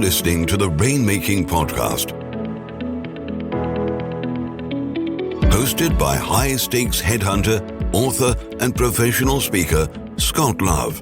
listening to the Rainmaking Podcast, hosted by high-stakes headhunter, author, and professional speaker, Scott Love.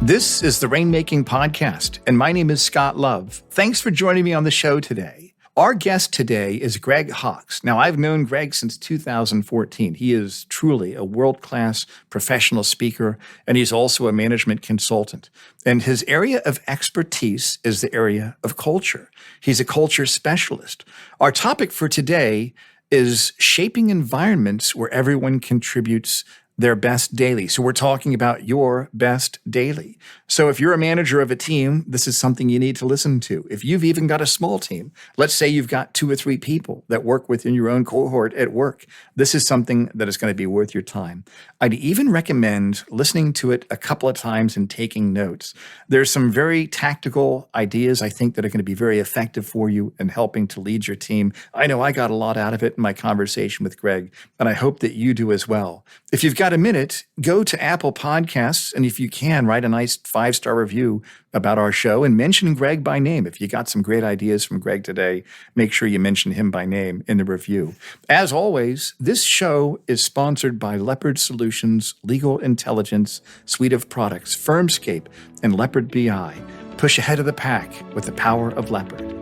This is the Rainmaking Podcast, and my name is Scott Love. Thanks for joining me on the show today. Our guest today is Greg Hawkes. Now, I've known Greg since 2014. He is truly a world-class professional speaker, and he's also a management consultant. And his area of expertise is the area of culture. He's a culture specialist. Our topic for today is shaping environments where everyone contributes their best daily. So we're talking about your best daily. So if you're a manager of a team, this is something you need to listen to. If you've even got a small team, let's say you've got 2 or 3 people that work within your own cohort at work, this is something that is going to be worth your time. I'd even recommend listening to it a couple of times and taking notes. There's some very tactical ideas, I think, that are going to be very effective for you in helping to lead your team. I know I got a lot out of it in my conversation with Greg, and I hope that you do as well. If you've got a minute, go to Apple Podcasts, and if you can, write a nice 5-star review about our show and mention Greg by name. If you got some great ideas from Greg today, make sure you mention him by name in the review. As always, this show is sponsored by Leopard Solutions Legal Intelligence Suite of Products, Firmscape, and Leopard BI. Push ahead of the pack with the power of Leopard.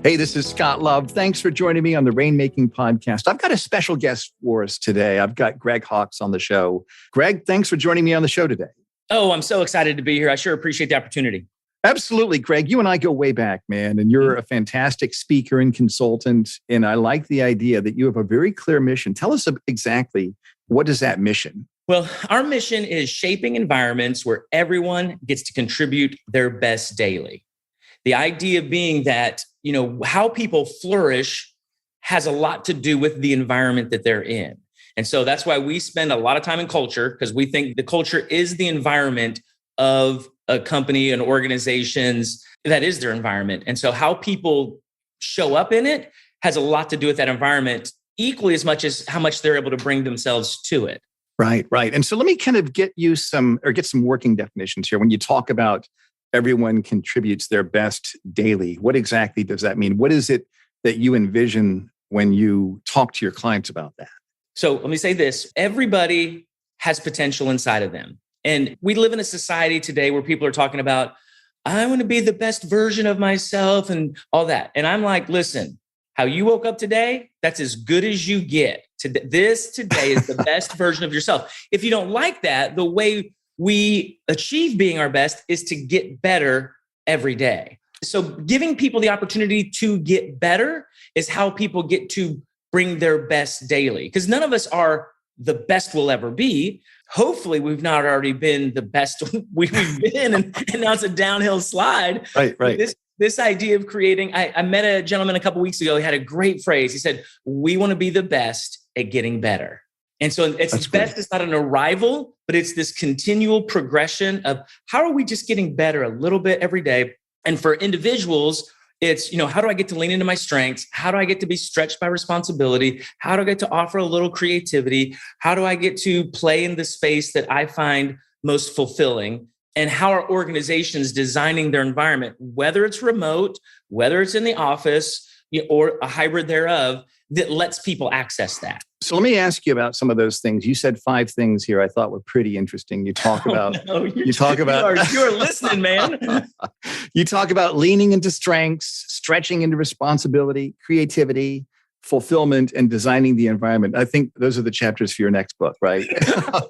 Hey, this is Scott Love. Thanks for joining me on the Rainmaking Podcast. I've got a special guest for us today. I've got Greg Hawkes on the show. Greg, thanks for joining me on the show today. Oh, I'm so excited to be here. I sure appreciate the opportunity. Absolutely, Greg. You and I go way back, man, and you're a fantastic speaker and consultant, and I like the idea that you have a very clear mission. Tell us exactly, what is that mission? Well, our mission is shaping environments where everyone gets to contribute their best daily. The idea being that, how people flourish has a lot to do with the environment that they're in. And so that's why we spend a lot of time in culture, because we think the culture is the environment of a company and organizations. That is their environment. And so how people show up in it has a lot to do with that environment, equally as much as how much they're able to bring themselves to it. Right. And so let me kind of get some working definitions here. When you talk about everyone contributes their best daily, what exactly does that mean? What is it that you envision when you talk to your clients about that? So let me say this. Everybody has potential inside of them. And we live in a society today where people are talking about, I want to be the best version of myself and all that. And I'm like, listen, how you woke up today, that's as good as you get. This today is the best version of yourself. If you don't like that, the way we achieve being our best is to get better every day. So giving people the opportunity to get better is how people get to bring their best daily. Because none of us are the best we'll ever be. Hopefully we've not already been the best we've been, and now it's a downhill slide. Right. This idea of creating, I met a gentleman a couple of weeks ago. He had a great phrase. He said, we want to be the best at getting better. And so it's best, it's not an arrival, but it's this continual progression of how are we just getting better a little bit every day? And for individuals, it's, how do I get to lean into my strengths? How do I get to be stretched by responsibility? How do I get to offer a little creativity? How do I get to play in the space that I find most fulfilling? And how are organizations designing their environment, whether it's remote, whether it's in the office, or a hybrid thereof, that lets people access that? So let me ask you about some of those things. You said 5 things here I thought were pretty interesting. You talk about, you're listening, man. You talk about leaning into strengths, stretching into responsibility, creativity, fulfillment, and designing the environment. I think those are the chapters for your next book, right?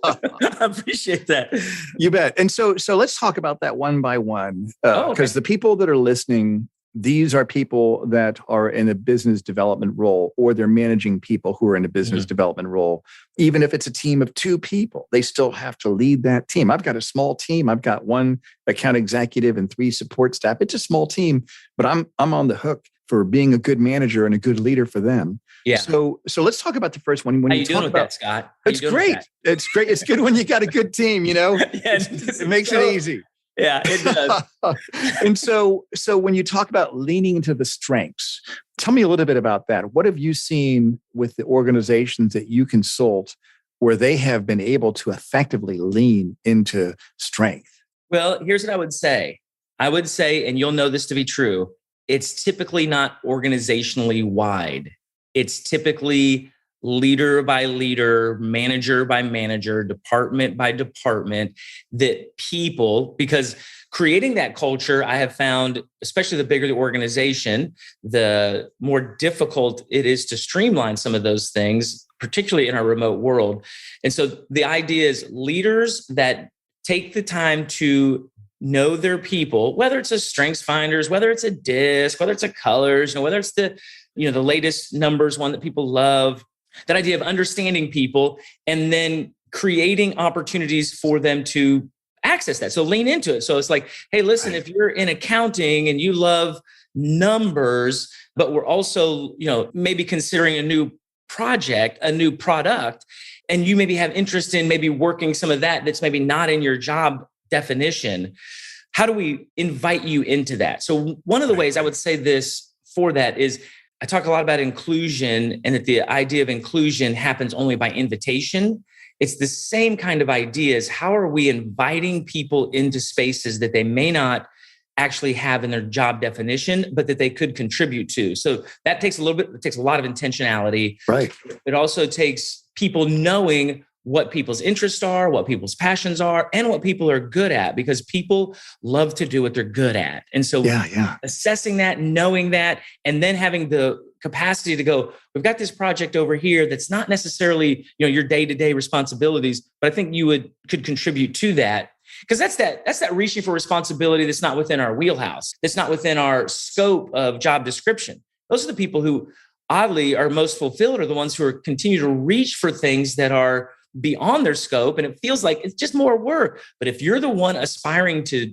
I appreciate that. You bet. And so let's talk about that one by one, because the people that are listening, these are people that are in a business development role, or they're managing people who are in a business development role. Even if it's a team of 2 people, they still have to lead that team. I've got a small team. I've got 1 account executive and 3 support staff. It's a small team, but I'm on the hook for being a good manager and a good leader for them. Yeah. So let's talk about the first one. When How you doing with that, Scott? It's great. It's great. It's good when you got a good team, It makes it easy. Yeah, it does. And so when you talk about leaning into the strengths, tell me a little bit about that. What have you seen with the organizations that you consult where they have been able to effectively lean into strength? Well, here's what I would say. I would say, and you'll know this to be true, it's typically not organizationally wide. It's typically leader by leader, manager by manager, department by department, that people, because creating that culture, I have found, especially the bigger the organization, the more difficult it is to streamline some of those things, particularly in our remote world. And so the idea is leaders that take the time to know their people, whether it's a strengths finders, whether it's a disc, whether it's a colors, whether it's the latest numbers one that people love, that idea of understanding people and then creating opportunities for them to access that. So lean into it. So it's like, hey, listen, if you're in accounting and you love numbers, but we're also, maybe considering a new project, a new product, and you maybe have interest in maybe working some of that's maybe not in your job definition. How do we invite you into that? So one of the ways I would say this for that is I talk a lot about inclusion and that the idea of inclusion happens only by invitation. It's the same kind of idea as how are we inviting people into spaces that they may not actually have in their job definition, but that they could contribute to. So that takes it takes a lot of intentionality. Right. It also takes people knowing what people's interests are, what people's passions are, and what people are good at, because people love to do what they're good at. And so assessing that, knowing that, and then having the capacity to go, we've got this project over here that's not necessarily, your day-to-day responsibilities, but I think you could contribute to that. Because that's that reaching for responsibility that's not within our wheelhouse, that's not within our scope of job description. Those are the people who oddly are most fulfilled, are the ones who are continue to reach for things that are beyond their scope. And it feels like it's just more work. But if you're the one aspiring to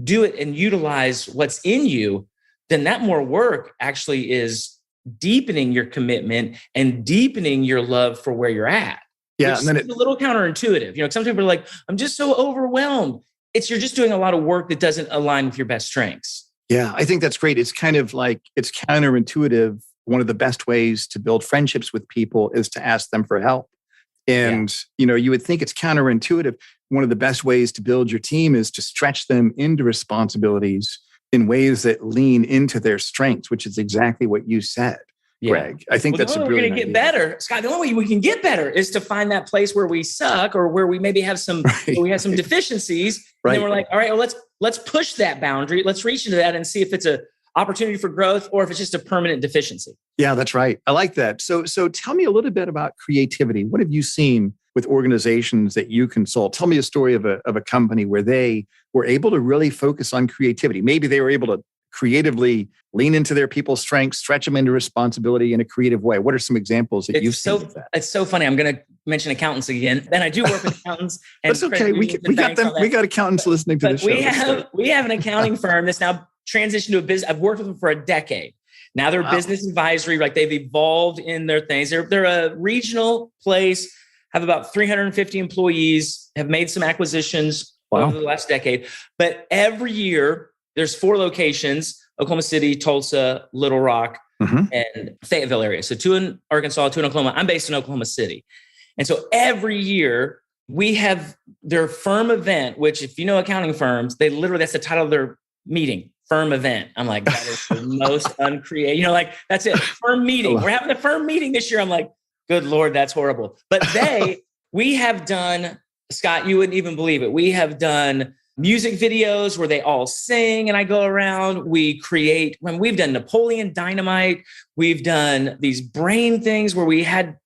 do it and utilize what's in you, then that more work actually is deepening your commitment and deepening your love for where you're at. Yeah. And then it's a little counterintuitive. Some people are like, I'm just so overwhelmed. You're just doing a lot of work that doesn't align with your best strengths. Yeah, I think that's great. It's kind of like, it's counterintuitive. One of the best ways to build friendships with people is to ask them for help. And, you would think it's counterintuitive. One of the best ways to build your team is to stretch them into responsibilities in ways that lean into their strengths, which is exactly what you said, Greg. I think that's a brilliant idea. We're going to get better, Scott. The only way we can get better is to find that place where we suck or where we maybe have some, we have some deficiencies. And then we're like, all right, well, let's push that boundary. Let's reach into that and see if it's a opportunity for growth or if it's just a permanent deficiency. Yeah, that's right. I like that. So tell me a little bit about creativity. What have you seen with organizations that you consult? Tell me a story of a company where they were able to really focus on creativity. Maybe they were able to creatively lean into their people's strengths, stretch them into responsibility in a creative way. What are some examples that you've seen of that? It's so funny. I'm going to mention accountants again. And I do work with accountants. And that's okay. We got them. We got accountants listening to this show. We have an accounting firm that's now transitioned to a business. I've worked with them for a decade. Now they're business advisory, like they've evolved in their things. They're a regional place, have about 350 employees, have made some acquisitions over the last decade. But every year there's 4 locations: Oklahoma City, Tulsa, Little Rock, and Fayetteville area. So 2 in Arkansas, 2 in Oklahoma. I'm based in Oklahoma City. And so every year we have their firm event, which if you know accounting firms, that's the title of their meeting. Firm event. I'm like, that is the most uncreative, that's it. Firm meeting. We're having a firm meeting this year. I'm like, good Lord, that's horrible. But we have done, Scott, you wouldn't even believe it. We have done music videos where they all sing and I go around. We've done Napoleon Dynamite. We've done these brain things where we had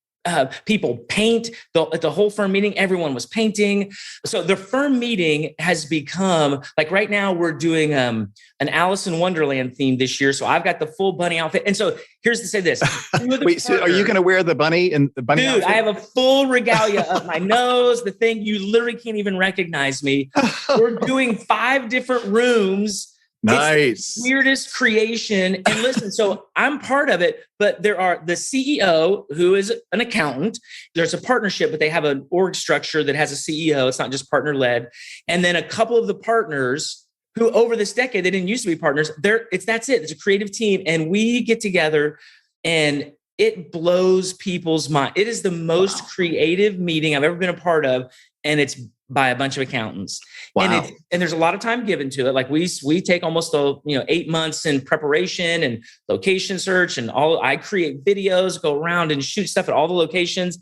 people paint. At the whole firm meeting, everyone was painting. So the firm meeting has become, like right now we're doing an Alice in Wonderland theme this year. So I've got the full bunny outfit. And so here's to say this. Wait, so are you going to wear the bunny and the bunny outfit? I have a full regalia up my nose, the thing you literally can't even recognize me. We're doing 5 different rooms. Nice. It's the weirdest creation. And listen, so I'm part of it, but there are the CEO who is an accountant. There's a partnership, but they have an org structure that has a CEO. It's not just partner led. And then a couple of the partners who over this decade, they didn't used to be partners. That's it. It's a creative team. And we get together and it blows people's mind. It is the most creative meeting I've ever been a part of. And it's by a bunch of accountants. Wow. And there's a lot of time given to it. Like we take almost 8 months in preparation and location search and all. I create videos, go around and shoot stuff at all the locations.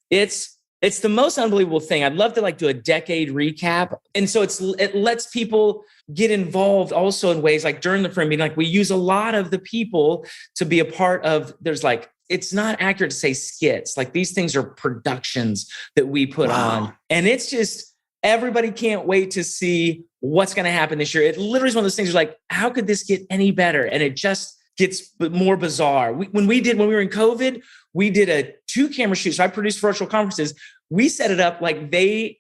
It's the most unbelievable thing. I'd love to like do a decade recap. And so it lets people get involved also in ways like during the frame meeting, like we use a lot of the people to be a part of, it's not accurate to say skits. Like these things are productions that we put on. And it's just, everybody can't wait to see what's going to happen this year. It literally is one of those things where like, how could this get any better? And it just gets more bizarre. When we were in COVID, we did a 2-camera shoot. So I produced virtual conferences. We set it up like the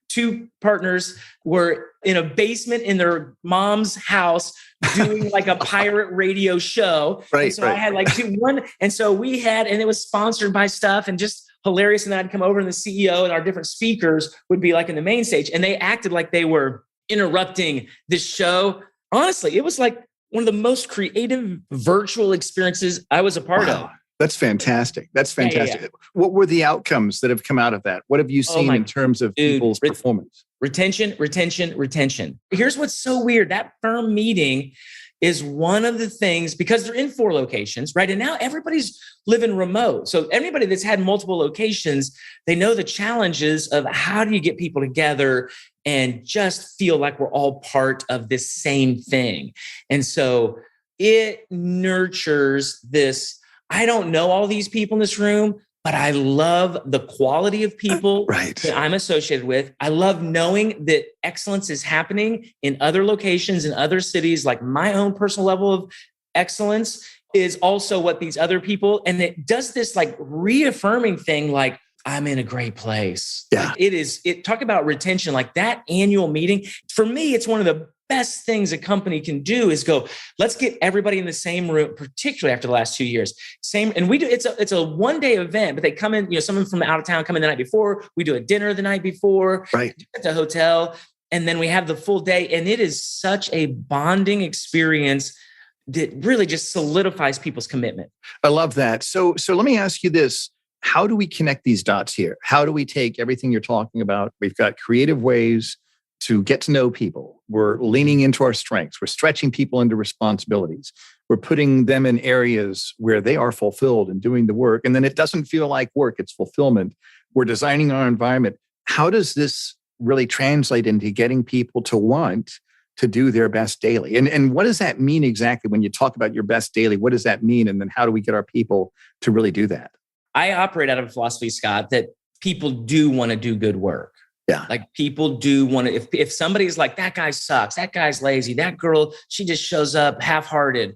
2 partners were in a basement in their mom's house doing like a pirate radio show. Right. And so I had like one. And so we had, and it was sponsored by stuff and just hilarious. And then I'd come over and the CEO and our different speakers would be like in the main stage and they acted like they were interrupting this show. Honestly, it was like one of the most creative virtual experiences I was a part of. That's fantastic. That's fantastic. Yeah. What were the outcomes that have come out of that? What have you seen in terms of people's performance? Retention. Here's what's so weird. That firm meeting is one of the things, because they're in 4 locations, right? And now everybody's living remote. So anybody that's had multiple locations, they know the challenges of how do you get people together and just feel like we're all part of this same thing. And so it nurtures this. I don't know all these people in this room, but I love the quality of people that I'm associated with. I love knowing that excellence is happening in other locations, in other cities. Like my own personal level of excellence is also what these other people, and it does this like reaffirming thing, like I'm in a great place. Yeah. Like talk about retention, like that annual meeting. For me, it's one of the best things a company can do is go, let's get everybody in the same room, particularly after the last 2 years. And we do, it's a 1-day event, but they come in, someone from out of town come in the night before, we do a dinner the night before, at the hotel. And then we have the full day. And it is such a bonding experience that really just solidifies people's commitment. I love that. So let me ask you this. How do we connect these dots here? How do we take everything you're talking about? We've got creative ways to get to know people. We're leaning into our strengths. We're stretching people into responsibilities. We're putting them in areas where they are fulfilled and doing the work. And then it doesn't feel like work, it's fulfillment. We're designing our environment. How does this really translate into getting people to want to do their best daily? And what does that mean exactly when you talk about your best daily? What does that mean? And then how do we get our people to really do that? I operate out of a philosophy, Scott, that people do want to do good work. Yeah. Like people do want to, if somebody's like, that guy sucks, that guy's lazy, that girl, she just shows up half-hearted,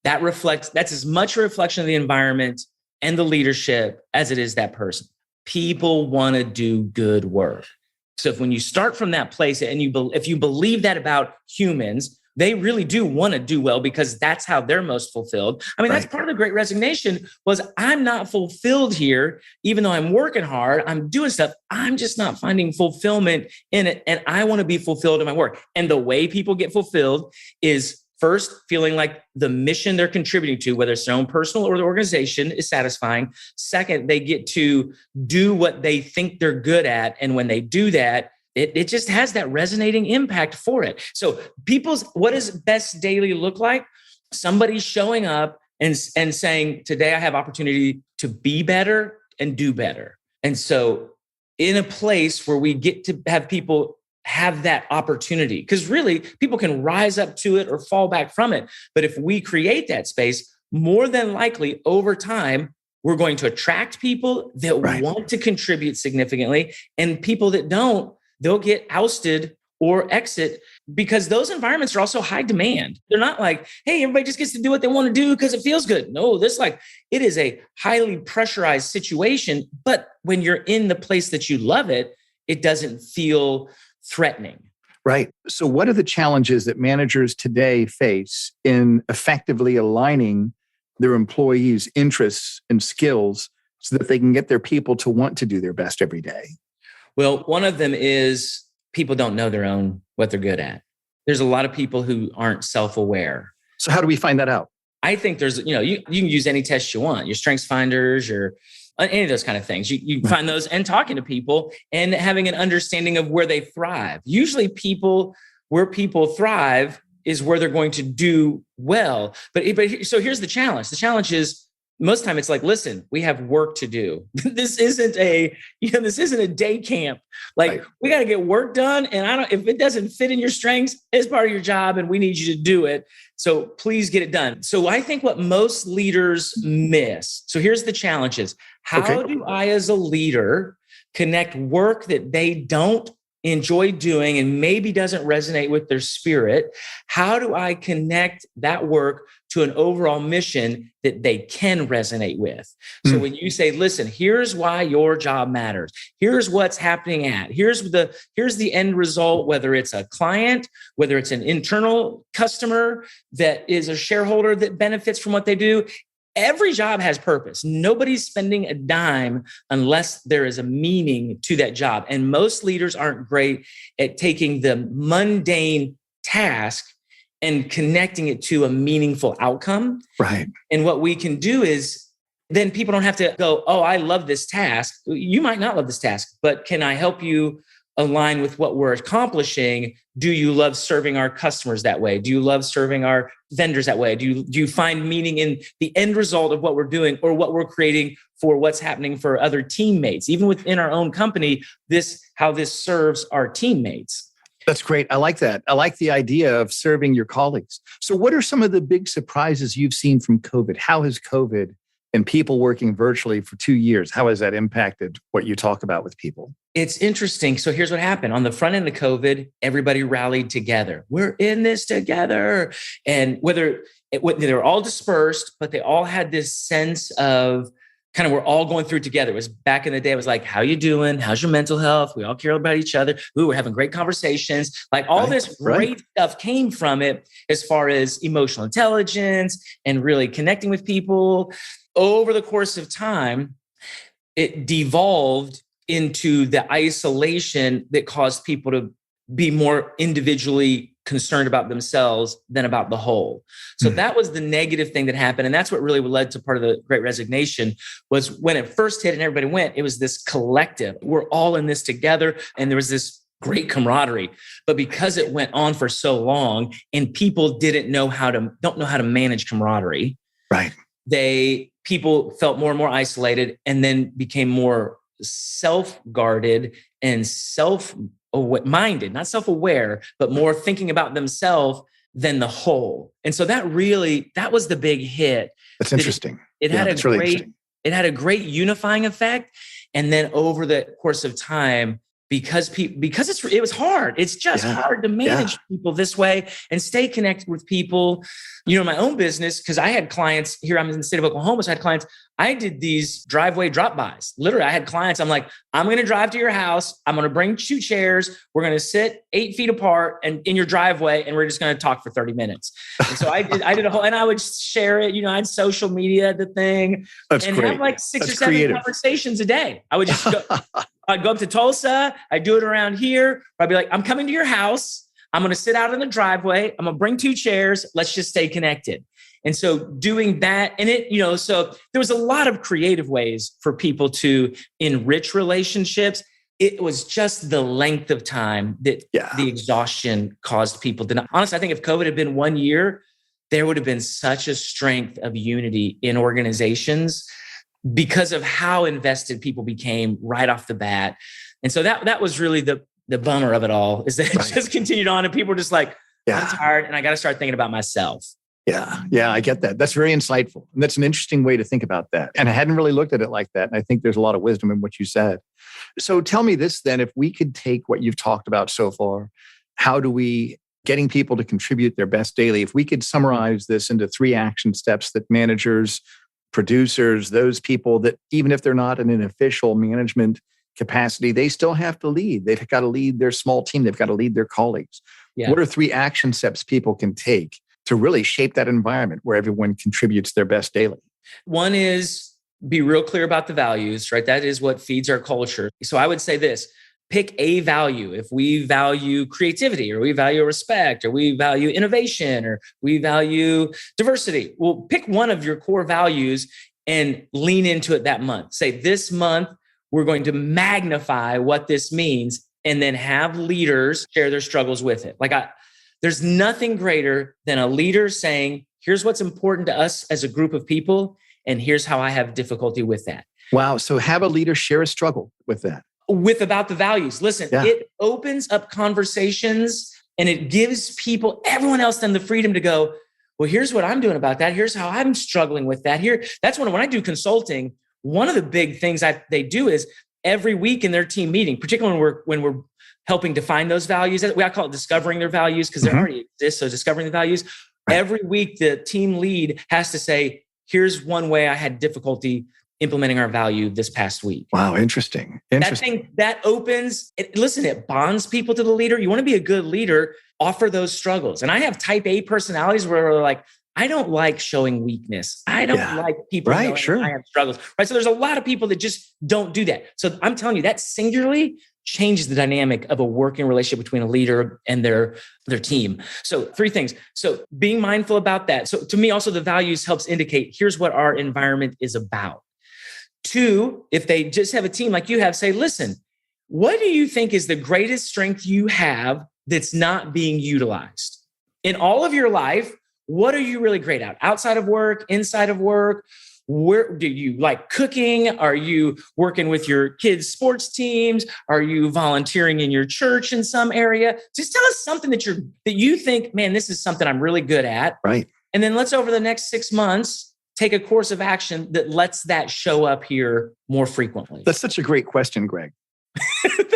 that's as much a reflection of the environment and the leadership as it is that person. People want to do good work. So when you start from that place and if you believe that about humans, they really do want to do well because that's how they're most fulfilled. I mean, that's part of the Great Resignation was I'm not fulfilled here, even though I'm working hard, I'm doing stuff. I'm just not finding fulfillment in it. And I want to be fulfilled in my work. And the way people get fulfilled is first feeling like the mission they're contributing to, whether it's their own personal or the organization, is satisfying. Second, they get to do what they think they're good at. And when they do that, it just has that resonating impact for it. So what does best daily look like? Somebody showing up and saying, today I have opportunity to be better and do better. And so in a place where we get to have people have that opportunity, because really people can rise up to it or fall back from it. But if we create that space, more than likely over time, we're going to attract people that want to contribute significantly, and people that don't, they'll get ousted or exit, because those environments are also high demand. They're not like, hey, everybody just gets to do what they want to do because it feels good. No, it is a highly pressurized situation. But when you're in the place that you love it, it doesn't feel threatening. Right. So what are the challenges that managers today face in effectively aligning their employees' interests and skills so that they can get their people to want to do their best every day? Well, one of them is people don't know what they're good at. There's a lot of people who aren't self-aware. So how do we find that out? I think there's, you can use any test you want, your strengths finders, your any of those kind of things. You find those and talking to people and having an understanding of where they thrive. Usually where people thrive is where they're going to do well. But so here's the challenge. The challenge is most of the time it's like, listen, we have work to do. This isn't a day camp. Like right. We got to get work done. And if it doesn't fit in your strengths, it's part of your job and we need you to do it. So please get it done. So I think what most leaders miss. So here's the challenges. How do I, as a leader, connect work that they don't enjoy doing and maybe doesn't resonate with their spirit? How do I connect that work to an overall mission that they can resonate with? So when you say, listen, here's why your job matters. Here's what's happening here's the end result, whether it's a client, whether it's an internal customer that is a shareholder that benefits from what they do. Every job has purpose. Nobody's spending a dime unless there is a meaning to that job. And most leaders aren't great at taking the mundane task and connecting it to a meaningful outcome. Right. And what we can do is then people don't have to go, oh, I love this task. You might not love this task, but can I help you align with what we're accomplishing? Do you love serving our customers that way? Do you love serving our vendors that way? Do you find meaning in the end result of what we're doing or what we're creating for what's happening for other teammates? Even within our own company, how this serves our teammates. That's great. I like that. I like the idea of serving your colleagues. So what are some of the big surprises you've seen from COVID? How has COVID and people working virtually for 2 years, how has that impacted what you talk about with people? It's interesting. So here's what happened. On the front end of COVID, everybody rallied together. We're in this together. And they were all dispersed, but they all had this sense of kind of we're all going through it together. It was back in the day, it was like, how you doing? How's your mental health? We all care about each other. Ooh, we're having great conversations. Like all this great stuff came from it as far as emotional intelligence and really connecting with people. Over the course of time, it devolved into the isolation that caused people to be more individually concerned about themselves than about the whole. So that was the negative thing that happened. And that's what really led to part of the Great Resignation was when it first hit and everybody went, it was this collective. We're all in this together. And there was this great camaraderie. But because it went on for so long and people don't know how to manage camaraderie. Right. People felt more and more isolated and then became more self-guarded and self-minded, not self-aware, but more thinking about themselves than the whole. And so that was the big hit. That's interesting. It had a great unifying effect. And then over the course of time, because it was hard. It's just hard to manage people this way and stay connected with people. You know, my own business, because I had clients here, I'm in the state of Oklahoma, so I had clients, I did these driveway drop-bys. Literally, I had clients, I'm like, I'm going to drive to your house. I'm going to bring 2 chairs. We're going to sit 8 feet apart and in your driveway, and we're just going to talk for 30 minutes. And so I did a whole, and I would share it. You know, I'd social media the thing. That's and great. have like 6 That's or 7 creative. conversations a day. I would just go, I'd go up to Tulsa. I'd do it around here. I'd be like, I'm coming to your house. I'm going to sit out in the driveway. I'm going to bring 2 chairs. Let's just stay connected. And so doing that, and so there was a lot of creative ways for people to enrich relationships. It was just the length of time that the exhaustion caused people to not. Honestly, I think if COVID had been 1 year, there would have been such a strength of unity in organizations because of how invested people became right off the bat. And so that was really the bummer of it all, is that it just continued on and people were just like, I'm tired and I got to start thinking about myself. Yeah, I get that. That's very insightful. And that's an interesting way to think about that. And I hadn't really looked at it like that. And I think there's a lot of wisdom in what you said. So tell me this then, if we could take what you've talked about so far, how do we getting people to contribute their best daily? If we could summarize this into 3 action steps that managers, producers, those people that even if they're not in an official management capacity, they still have to lead. They've got to lead their small team. They've got to lead their colleagues. Yeah. What are 3 action steps people can take to really shape that environment where everyone contributes their best daily? One is be real clear about the values, right? That is what feeds our culture. So I would say this, pick a value. If we value creativity, or we value respect, or we value innovation, or we value diversity, well, pick one of your core values and lean into it that month. Say, this month, we're going to magnify what this means, and then have leaders share their struggles with it. There's nothing greater than a leader saying, here's what's important to us as a group of people, and here's how I have difficulty with that. Wow. So have a leader share a struggle with that. About the values. Listen, It opens up conversations, and it gives people, everyone else, then the freedom to go, well, here's what I'm doing about that. Here's how I'm struggling with that. That's when I do consulting, one of the big things they do is every week in their team meeting, particularly when we're helping define those values. I call it discovering their values, because they already exist. So discovering the values. Every week, the team lead has to say, here's one way I had difficulty implementing our value this past week. Wow, interesting. That opens, it bonds people to the leader. You want to be a good leader, offer those struggles. And I have type A personalities where they're like, I don't like showing weakness. I don't like people knowing I have struggles. Right. So there's a lot of people that just don't do that. So I'm telling you, that singularly changes the dynamic of a working relationship between a leader and their team. So 3 things. So being mindful about that. So to me, also the values helps indicate, here's what our environment is about. 2, if they just have a team like you have, say, listen, what do you think is the greatest strength you have that's not being utilized in all of your life? What are you really great at? Outside of work, inside of work? Where do you like cooking? Are you working with your kids' sports teams? Are you volunteering in your church in some area? Just tell us something that you think, man, this is something I'm really good at. Right. And then let's, over the next 6 months, take a course of action that lets that show up here more frequently. That's such a great question, Greg.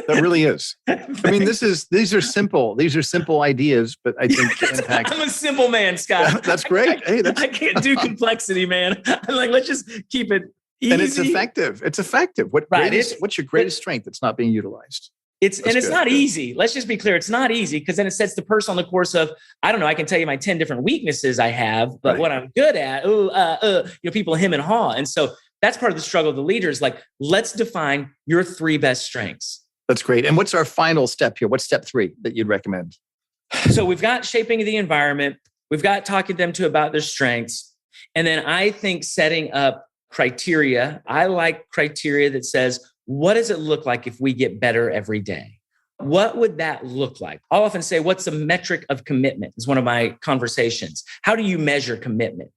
That really is. I mean, these are simple ideas, but I think the impact. I'm a simple man, Scott. That's great. I can't do complexity, man. I'm like, let's just keep it easy. And it's effective. What's your greatest strength that's not being utilized? It's not easy. Let's just be clear. It's not easy, because then it sets the person on the course of, I don't know, I can tell you my 10 different weaknesses I have, but what I'm good at, people hem and haw. And so that's part of the struggle of the leaders. Like, let's define your 3 best strengths. That's great. And what's our final step here? What's step 3 that you'd recommend? So we've got shaping the environment. We've got talking to them about their strengths. And then I think setting up criteria. I like criteria that says, what does it look like if we get better every day? What would that look like? I'll often say, what's the metric of commitment is one of my conversations. How do you measure commitment?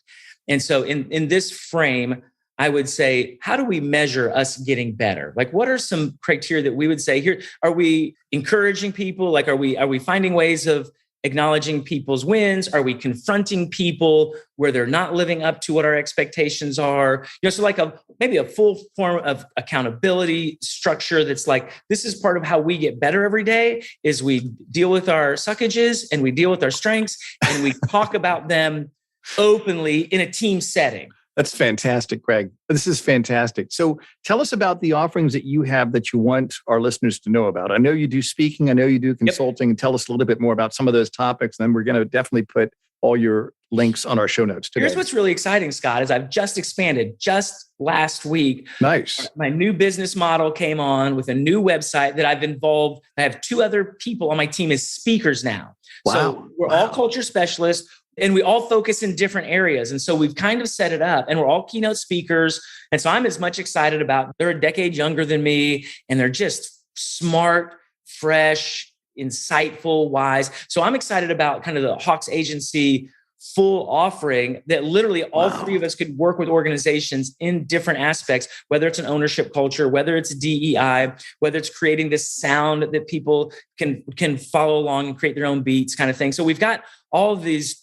And so in this frame, I would say, how do we measure us getting better? Like, what are some criteria that we would say here? Are we encouraging people? Like, are we finding ways of acknowledging people's wins? Are we confronting people where they're not living up to what our expectations are? So like maybe a full form of accountability structure that's like, this is part of how we get better every day, is we deal with our suckages and we deal with our strengths and we talk about them openly in a team setting. That's fantastic, Greg. This is fantastic. So tell us about the offerings that you have that you want our listeners to know about. I know you do speaking. I know you do consulting. Yep. Tell us a little bit more about some of those topics. And then we're going to definitely put all your links on our show notes today. Here's what's really exciting, Scott, is I've just expanded just last week. Nice. My new business model came on with a new website that I've involved. I have 2 other people on my team as speakers now. Wow. So we're all culture specialists. And we all focus in different areas. And so we've kind of set it up, and we're all keynote speakers. And so I'm as much excited about, they're a decade younger than me, and they're just smart, fresh, insightful, wise. So I'm excited about kind of the Hawks Agency full offering that literally all 3 of us could work with organizations in different aspects, whether it's an ownership culture, whether it's DEI, whether it's creating this sound that people can follow along and create their own beats kind of thing. So we've got all of this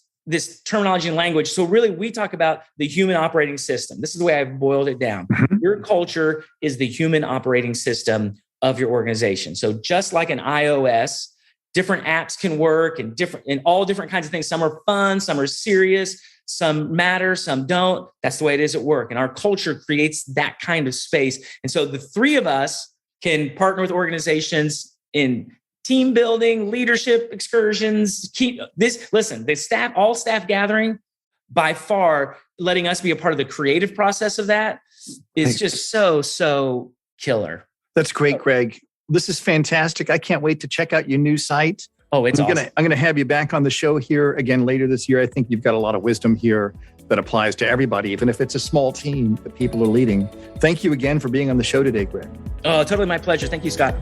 terminology and language. So really, we talk about the human operating system. This is the way I've boiled it down. Mm-hmm. Your culture is the human operating system of your organization. So just like an iOS, different apps can work and all different kinds of things. Some are fun, some are serious, some matter, some don't. That's the way it is at work. And our culture creates that kind of space. And so the 3 of us can partner with organizations in team building, leadership excursions, all staff gathering, by far letting us be a part of the creative process of that is just so killer. That's great, Greg. This is fantastic. I can't wait to check out your new site. Oh, it's awesome. I'm going to have you back on the show here again later this year. I think you've got a lot of wisdom here that applies to everybody, even if it's a small team that people are leading. Thank you again for being on the show today, Greg. Oh, totally my pleasure. Thank you, Scott.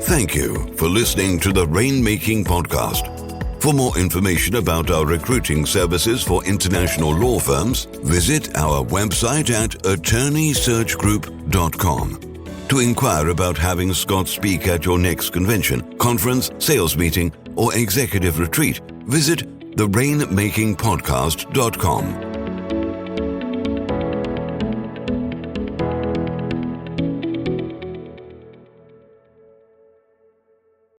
Thank you for listening to the Rainmaking Podcast. For more information about our recruiting services for international law firms, visit our website at attorneysearchgroup.com. To inquire about having Scott speak at your next convention, conference, sales meeting, or executive retreat, visit therainmakingpodcast.com.